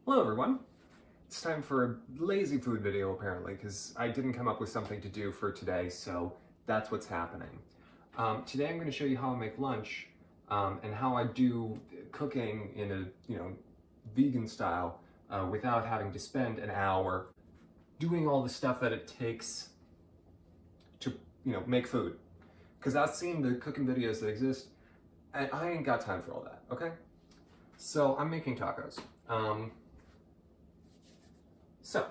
Hello everyone! It's time for a lazy food video apparently, because I didn't come up with something to do for today, so that's what's happening. Today I'm going to show you how I make lunch and how I do cooking in a vegan style without having to spend an hour doing all the stuff that it takes to make food. Because I've seen the cooking videos that exist and I ain't got time for all that, okay? So I'm making tacos. So,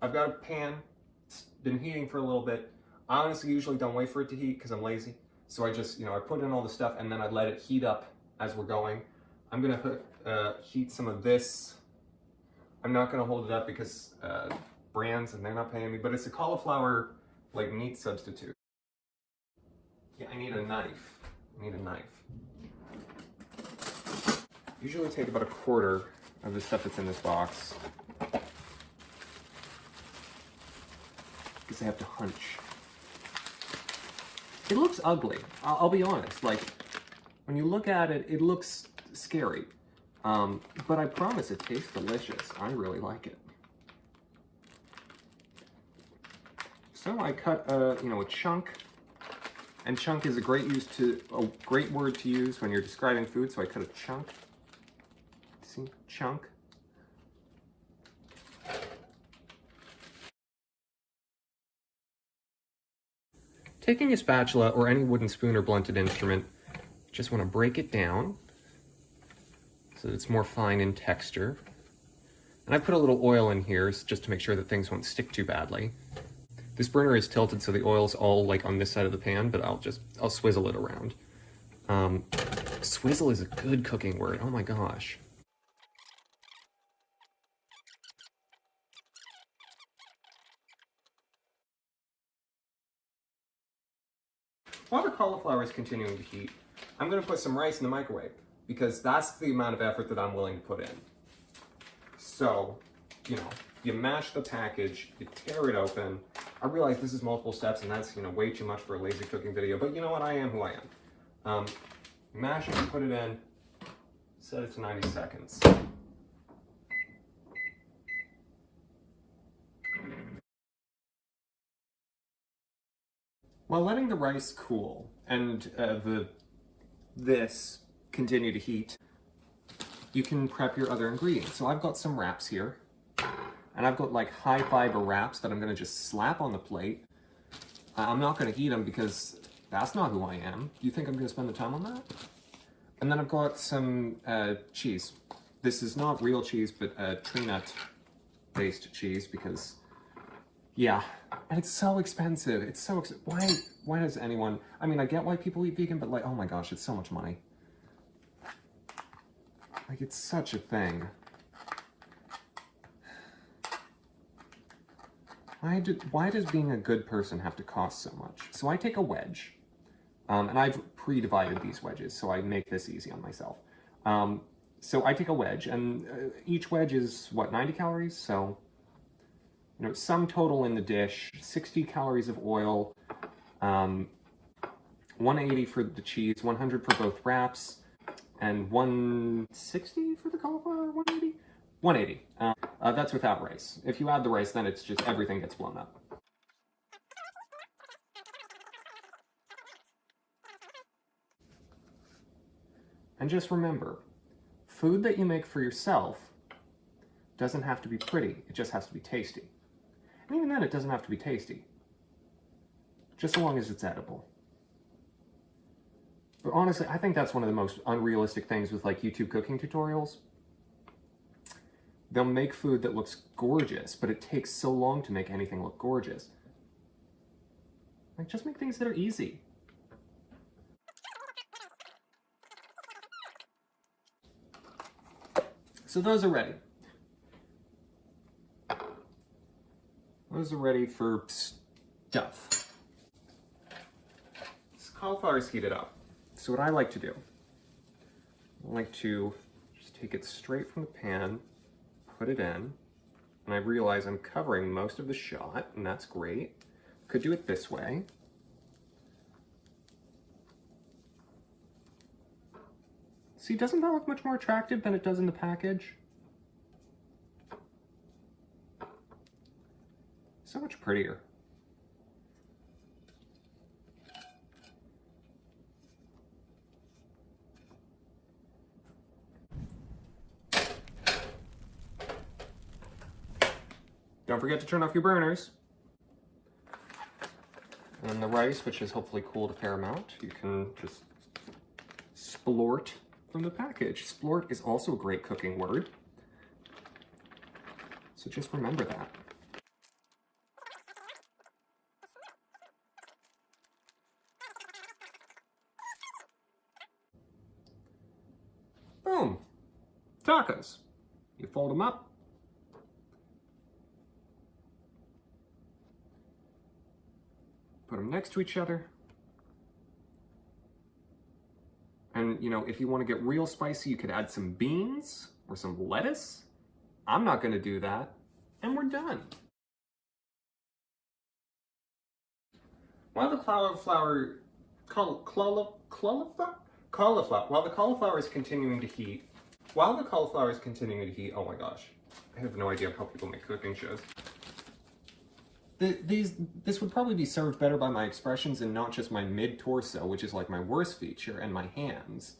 I've got a pan, it's been heating for a little bit. I honestly usually don't wait for it to heat because I'm lazy. So I just, I put in all the stuff and then I let it heat up as we're going. I'm gonna heat some of this. I'm not gonna hold it up because brands and they're not paying me, but it's a cauliflower like meat substitute. Yeah, I need a knife. Usually take about a quarter of the stuff that's in this box, because I have to hunch. It looks ugly, I'll be honest. Like, when you look at it, it looks scary. But I promise it tastes delicious. I really like it. So I cut a chunk, and chunk is a great word to use when you're describing food, so I cut a chunk. See, chunk. Taking a spatula or any wooden spoon or blunted instrument, just want to break it down so that it's more fine in texture. And I put a little oil in here just to make sure that things won't stick too badly. This burner is tilted so the oil's all like on this side of the pan, but I'll swizzle it around. Swizzle is a good cooking word, oh my gosh. While the cauliflower is continuing to heat, I'm going to put some rice in the microwave because that's the amount of effort that I'm willing to put in. So, you mash the package, you tear it open. I realize this is multiple steps and that's, way too much for a lazy cooking video, but you know what? I am who I am. Mash it and put it in, set it to 90 seconds. While letting the rice cool and this continue to heat, you can prep your other ingredients. So I've got some wraps here, and I've got like high fiber wraps that I'm gonna just slap on the plate. I'm not gonna eat them because that's not who I am. Do you think I'm gonna spend the time on that? And then I've got some cheese. This is not real cheese, but tree nut based cheese because, yeah, and it's so expensive. It's so expensive. Why does anyone, I mean, I get why people eat vegan, but like, oh my gosh, it's so much money. Like, it's such a thing. Why does being a good person have to cost so much? So I take a wedge, and I've pre-divided these wedges, so I make this easy on myself. So I take a wedge, and each wedge is, what, 90 calories? So, sum total in the dish, 60 calories of oil, 180 for the cheese, 100 for both wraps, and 160 for the cauliflower, 180? 180. That's without rice. If you add the rice, then it's just everything gets blown up. And just remember, food that you make for yourself doesn't have to be pretty, it just has to be tasty. And even then, it doesn't have to be tasty, just so long as it's edible. But honestly, I think that's one of the most unrealistic things with like YouTube cooking tutorials. They'll make food that looks gorgeous, but it takes so long to make anything look gorgeous. Like, just make things that are easy. So those are ready. Those are ready for stuff. This cauliflower is heated up. So what I like to do, I like to just take it straight from the pan, put it in, and I realize I'm covering most of the shot, and that's great. Could do it this way. See, doesn't that look much more attractive than it does in the package? So much prettier. Don't forget to turn off your burners. And the rice, which is hopefully cooled a fair amount, you can just splort from the package. Splort is also a great cooking word. So just remember that. Boom! Tacos. You fold them up. Put them next to each other. And, you know, if you want to get real spicy, you could add some beans or some lettuce. I'm not going to do that. And we're done. While the cauliflower is continuing to heat, oh my gosh, I have no idea how people make cooking shows. This would probably be served better by my expressions and not just my mid-torso, which is like my worst feature, and my hands.